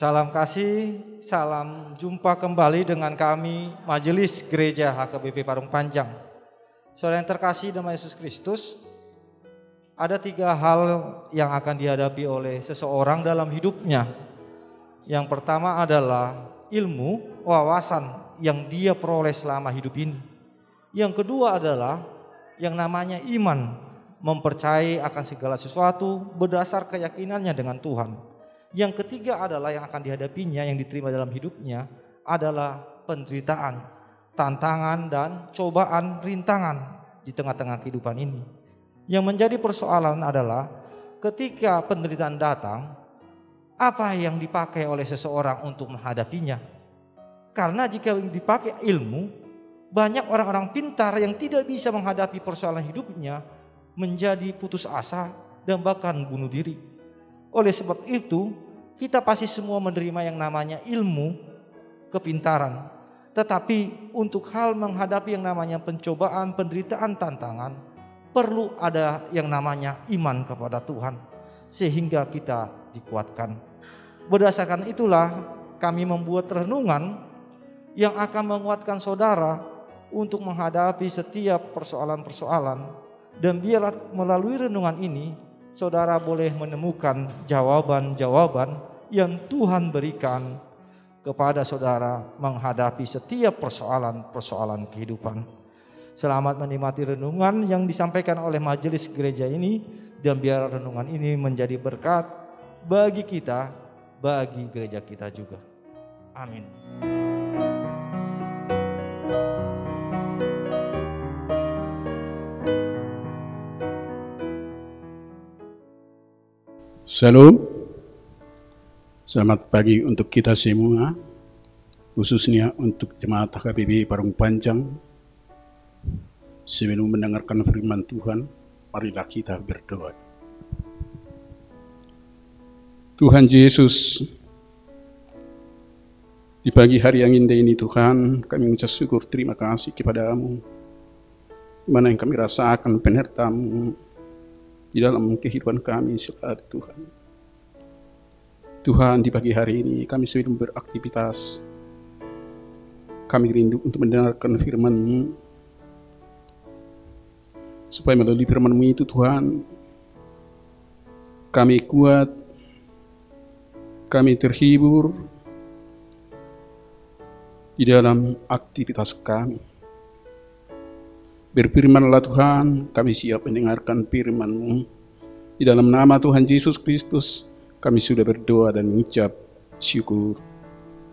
Salam kasih, salam jumpa kembali dengan kami Majelis Gereja HKBP Parung Panjang. Saudara yang terkasih dalam Yesus Kristus, ada 3 hal yang akan dihadapi oleh seseorang dalam hidupnya. Yang pertama adalah ilmu, wawasan yang dia peroleh selama hidup ini. Yang kedua adalah yang namanya iman, mempercayai akan segala sesuatu berdasar keyakinannya dengan Tuhan. Yang ketiga adalah yang akan dihadapinya, yang diterima dalam hidupnya adalah penderitaan, tantangan dan cobaan, rintangan di tengah-tengah kehidupan ini. Yang menjadi persoalan adalah ketika penderitaan datang, apa yang dipakai oleh seseorang untuk menghadapinya? Karena jika dipakai ilmu, banyak orang-orang pintar yang tidak bisa menghadapi persoalan hidupnya menjadi putus asa dan bahkan bunuh diri. Oleh sebab itu, kita pasti semua menerima yang namanya ilmu, kepintaran. Tetapi untuk hal menghadapi yang namanya pencobaan, penderitaan, tantangan, perlu ada yang namanya iman kepada Tuhan, sehingga kita dikuatkan. Berdasarkan itulah kami membuat renungan yang akan menguatkan saudara untuk menghadapi setiap persoalan-persoalan. Dan biarlah melalui renungan ini saudara boleh menemukan jawaban-jawaban yang Tuhan berikan kepada saudara menghadapi setiap persoalan-persoalan kehidupan. Selamat menikmati renungan yang disampaikan oleh majelis gereja ini, dan biar renungan ini menjadi berkat bagi kita, bagi gereja kita juga. Amin. Shalom, selamat pagi untuk kita semua, khususnya untuk jemaat HKBP Parung Panjang. Sebelum mendengarkan firman Tuhan, marilah kita berdoa. Tuhan Yesus, di pagi hari yang indah ini Tuhan, kami mengucap syukur terima kasih kepada-Mu, di mana yang kami rasakan penyertaan-Mu di dalam kehidupan kami selalu Tuhan. Tuhan, di pagi hari ini kami sebelum beraktivitas, kami rindu untuk mendengarkan firman-Mu, supaya melalui firman-Mu itu Tuhan, kami kuat, kami terhibur di dalam aktivitas kami. Berfirmanlah Tuhan, kami siap mendengarkan firman-Mu. Di dalam nama Tuhan Yesus Kristus, kami sudah berdoa dan mengucap syukur.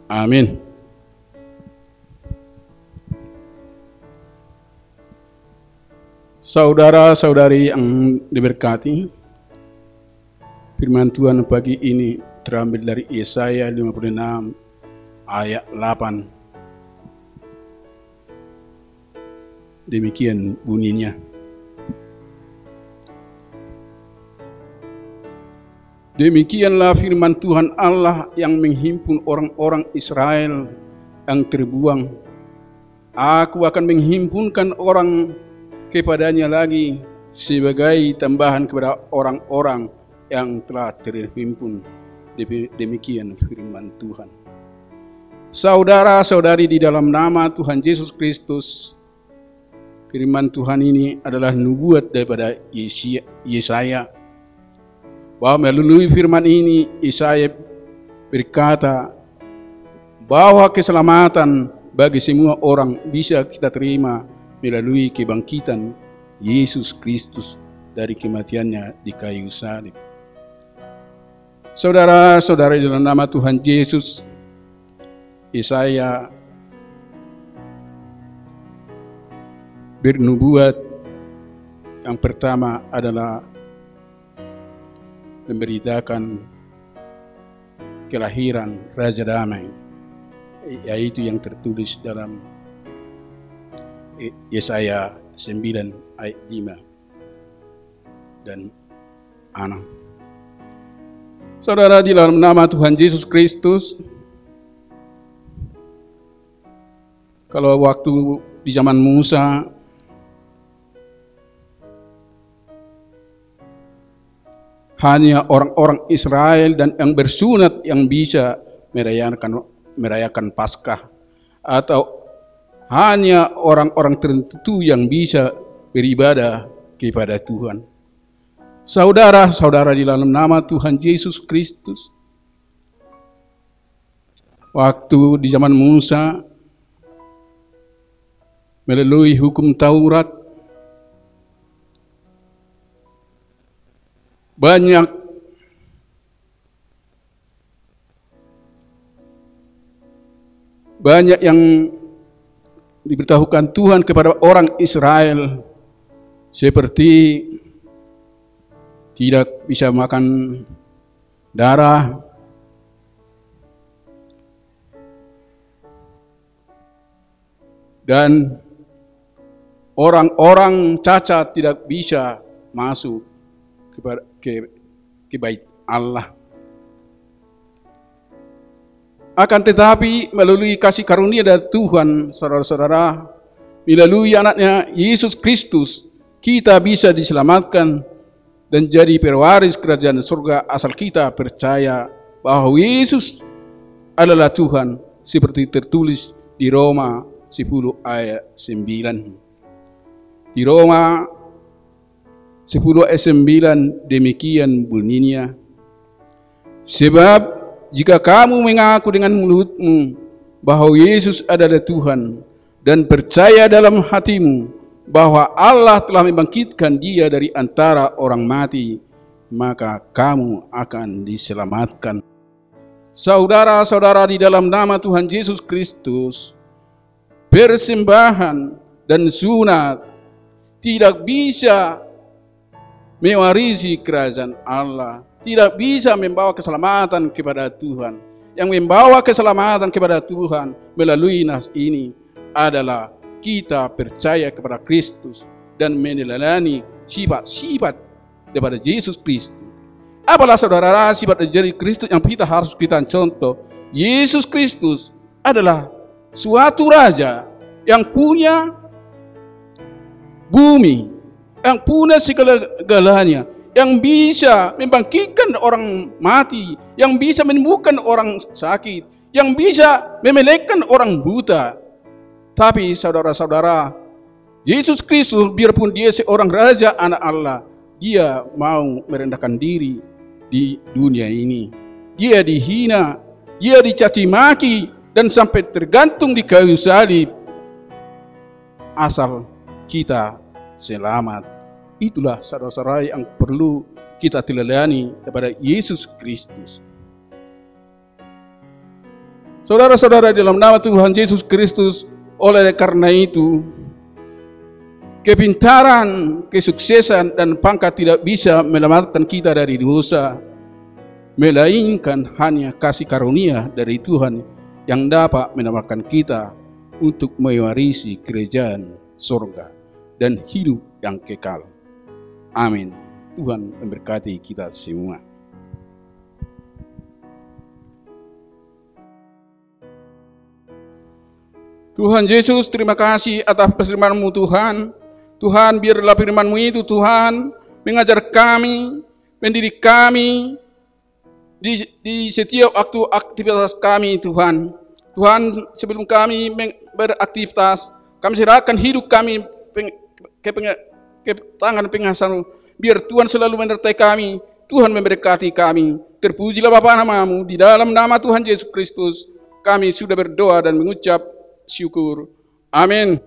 Amin. Saudara-saudari yang diberkati, firman Tuhan pagi ini terambil dari Yesaya 56 ayat 8. Demikian bunyinya. Demikianlah firman Tuhan Allah yang menghimpun orang-orang Israel yang terbuang. Aku akan menghimpunkan orang kepadanya lagi sebagai tambahan kepada orang-orang yang telah terhimpun. Demikian firman Tuhan. Saudara-saudari, di dalam nama Tuhan Yesus Kristus, firman Tuhan ini adalah nubuat daripada Yesaya, bahwa melalui firman ini Yesaya berkata bahwa keselamatan bagi semua orang bisa kita terima melalui kebangkitan Yesus Kristus dari kematiannya di kayu salib. Saudara-saudara, dalam nama Tuhan Yesus, Yesaya bernubuat yang pertama adalah memberitakan kelahiran Raja Damai, yaitu yang tertulis dalam Yesaya 9 ayat 5 dan 6. Saudara, di dalam nama Tuhan Yesus Kristus, kalau waktu di zaman Musa, hanya orang-orang Israel dan yang bersunat yang bisa merayakan Paskah, atau hanya orang-orang tertentu yang bisa beribadah kepada Tuhan. Saudara-saudara, di dalam nama Tuhan Yesus Kristus, waktu di zaman Musa melalui hukum Taurat, banyak yang diberitahukan Tuhan kepada orang Israel, seperti tidak bisa makan darah, dan orang-orang cacat tidak bisa masuk ke bait Allah. Akan tetapi melalui kasih karunia dari Tuhan, saudara-saudara, melalui anaknya Yesus Kristus, kita bisa diselamatkan dan jadi pewaris kerajaan surga asal kita percaya bahwa Yesus adalah Tuhan, seperti tertulis di Roma 10 ayat 9. Di Roma 10 ayat 9 demikian bunyinya, sebab jika kamu mengaku dengan mulutmu bahwa Yesus adalah Tuhan dan percaya dalam hatimu bahwa Allah telah membangkitkan Dia dari antara orang mati, maka kamu akan diselamatkan. Saudara-saudara, di dalam nama Tuhan Yesus Kristus, persembahan dan sunat tidak bisa mewarisi kerajaan Allah, tidak bisa membawa keselamatan kepada Tuhan. Yang membawa keselamatan kepada Tuhan melalui nas ini adalah kita percaya kepada Kristus dan meneladani sifat-sifat daripada Yesus Kristus. Apalah saudara sifat dari Kristus yang kita harus kita contoh? Yesus Kristus adalah suatu raja yang punya bumi, yang punya segala-galanya, yang bisa membangkitkan orang mati, yang bisa menyembuhkan orang sakit, yang bisa memelekkan orang buta. Tapi saudara-saudara, Yesus Kristus biarpun dia seorang raja anak Allah, dia mau merendahkan diri di dunia ini. Dia dihina, dia dicaci maki, dan sampai tergantung di kayu salib, asal kita selamat. Itulah saudara-saudara yang perlu kita teladani kepada Yesus Kristus. Saudara-saudara, dalam nama Tuhan Yesus Kristus, oleh karena itu, kepintaran, kesuksesan, dan pangkat tidak bisa menyelamatkan kita dari dosa, melainkan hanya kasih karunia dari Tuhan yang dapat menyelamatkan kita untuk mewarisi kerajaan surga dan hidup yang kekal. Amin. Tuhan memberkati kita semua. Tuhan Yesus, terima kasih atas firman-Mu Tuhan. Tuhan, biarlah firman-Mu itu Tuhan mengajar kami, mendidik kami di setiap waktu aktivitas kami Tuhan. Tuhan, sebelum kami beraktivitas, kami serahkan hidup kami ke tangan pengasihan-Mu. Biar Tuhan selalu menyertai kami, Tuhan memberkati kami. Terpujilah Bapa nama-Mu, di dalam nama Tuhan Yesus Kristus kami sudah berdoa dan mengucap syukur. Amin.